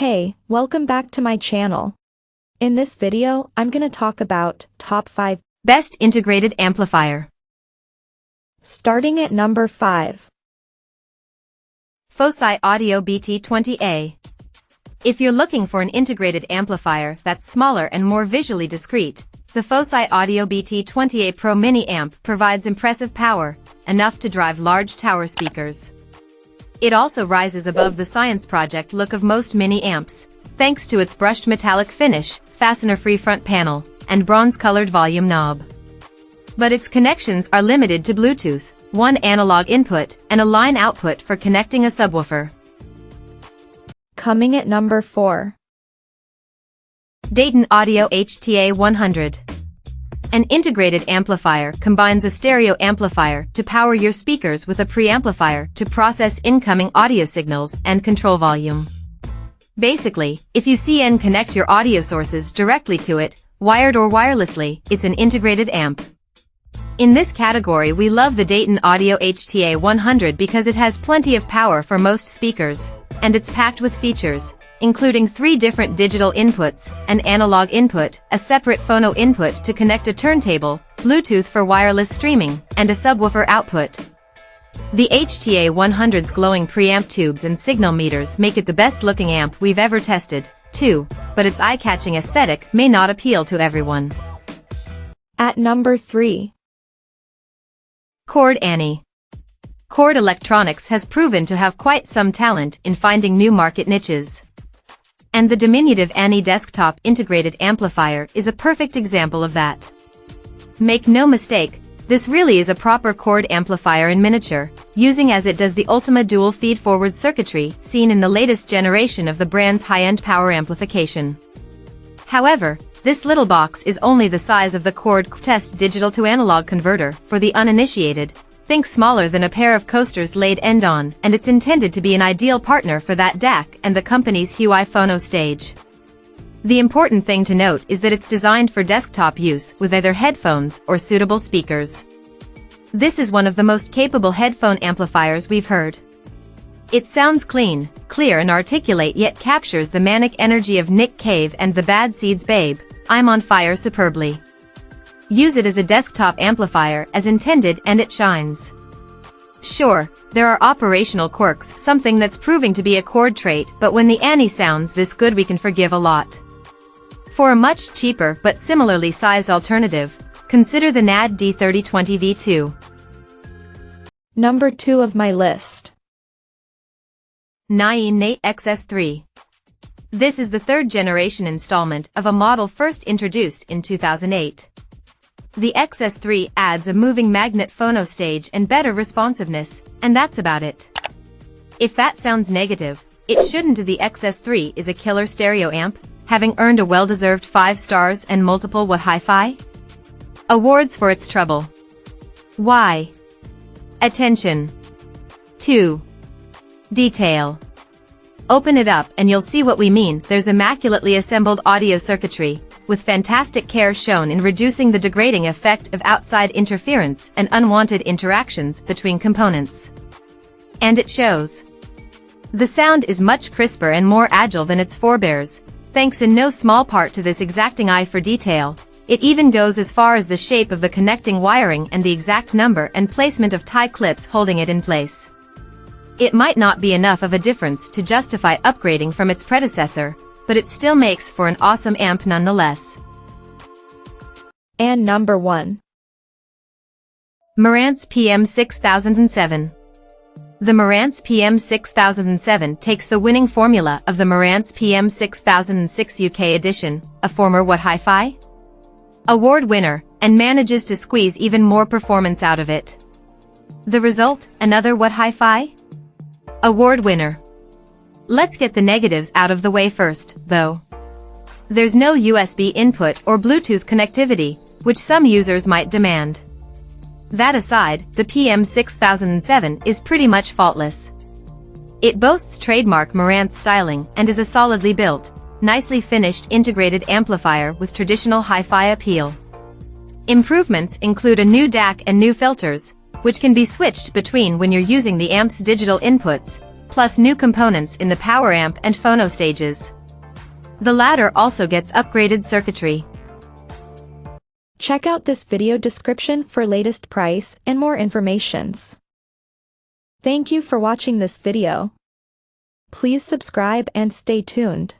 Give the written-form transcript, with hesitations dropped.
Hey, welcome back to my channel. In this video, I'm gonna talk about top 5 best integrated amplifier. Starting at number 5. Fosi Audio BT20A. If you're looking for an integrated amplifier that's smaller and more visually discreet, the Fosi Audio BT20A Pro Mini Amp provides impressive power, enough to drive large tower speakers. It also rises above the science project look of most mini amps, thanks to its brushed metallic finish, fastener-free front panel, and bronze-colored volume knob. But its connections are limited to Bluetooth, one analog input, and a line output for connecting a subwoofer. Coming at number 4. Dayton Audio HTA100. An integrated amplifier combines a stereo amplifier to power your speakers with a preamplifier to process incoming audio signals and control volume. Basically, if you see and connect your audio sources directly to it, wired or wirelessly, it's an integrated amp. In this category we love the Dayton Audio HTA100 because it has plenty of power for most speakers, and it's packed with features, including 3 different digital inputs, an analog input, a separate phono input to connect a turntable, Bluetooth for wireless streaming, and a subwoofer output. The HTA100's glowing preamp tubes and signal meters make it the best-looking amp we've ever tested, too, but its eye-catching aesthetic may not appeal to everyone. At number 3. Chord Anni. Chord Electronics has proven to have quite some talent in finding new market niches. And the diminutive Anni desktop integrated amplifier is a perfect example of that. Make no mistake, this really is a proper Chord amplifier in miniature, using as it does the Ultima dual feed-forward circuitry seen in the latest generation of the brand's high-end power amplification. However, this little box is only the size of the Chord test digital-to-analog converter for the uninitiated. Think smaller than a pair of coasters laid end-on, and it's intended to be an ideal partner for that DAC and the company's Huey phono stage. The important thing to note is that it's designed for desktop use with either headphones or suitable speakers. This is one of the most capable headphone amplifiers we've heard. It sounds clean, clear and articulate yet captures the manic energy of Nick Cave and the Bad Seeds' Babe, I'm on Fire superbly. Use it as a desktop amplifier as intended and it shines. Sure, there are operational quirks, something that's proving to be a Chord trait, but when the Anni sounds this good we can forgive a lot. For a much cheaper but similarly sized alternative, consider the NAD D3020 V2. Number 2 of my list. Naim Nait XS3. This is the 3rd generation installment of a model first introduced in 2008. The XS3 adds a moving magnet phono stage and better responsiveness, and that's about it. If that sounds negative, it shouldn't. The XS3 is a killer stereo amp, having earned a well-deserved 5 stars and multiple What Hi-Fi awards for its trouble. Why? Attention. 2. Detail. Open it up and you'll see what we mean. There's immaculately assembled audio circuitry, with fantastic care shown in reducing the degrading effect of outside interference and unwanted interactions between components. And it shows. The sound is much crisper and more agile than its forebears, thanks in no small part to this exacting eye for detail. It even goes as far as the shape of the connecting wiring and the exact number and placement of tie clips holding it in place. It might not be enough of a difference to justify upgrading from its predecessor, but it still makes for an awesome amp nonetheless. And number 1. Morance PM607. The Morance PM607 takes the winning formula of the Marantz PM6006 UK edition, a former What Hi-Fi award winner, and manages to squeeze even more performance out of it. The result, another What Hi-Fi award winner. Let's get the negatives out of the way first, though. There's no USB input or Bluetooth connectivity, which some users might demand. That aside, the PM6007 is pretty much faultless. It boasts trademark Marantz styling and is a solidly built, nicely finished integrated amplifier with traditional hi-fi appeal. Improvements include a new DAC and new filters, which can be switched between when you're using the amp's digital inputs, plus new components in the power amp and phono stages. The latter also gets upgraded circuitry. Check out this video description for latest price and more informations. Thank you for watching this video. Please subscribe and stay tuned.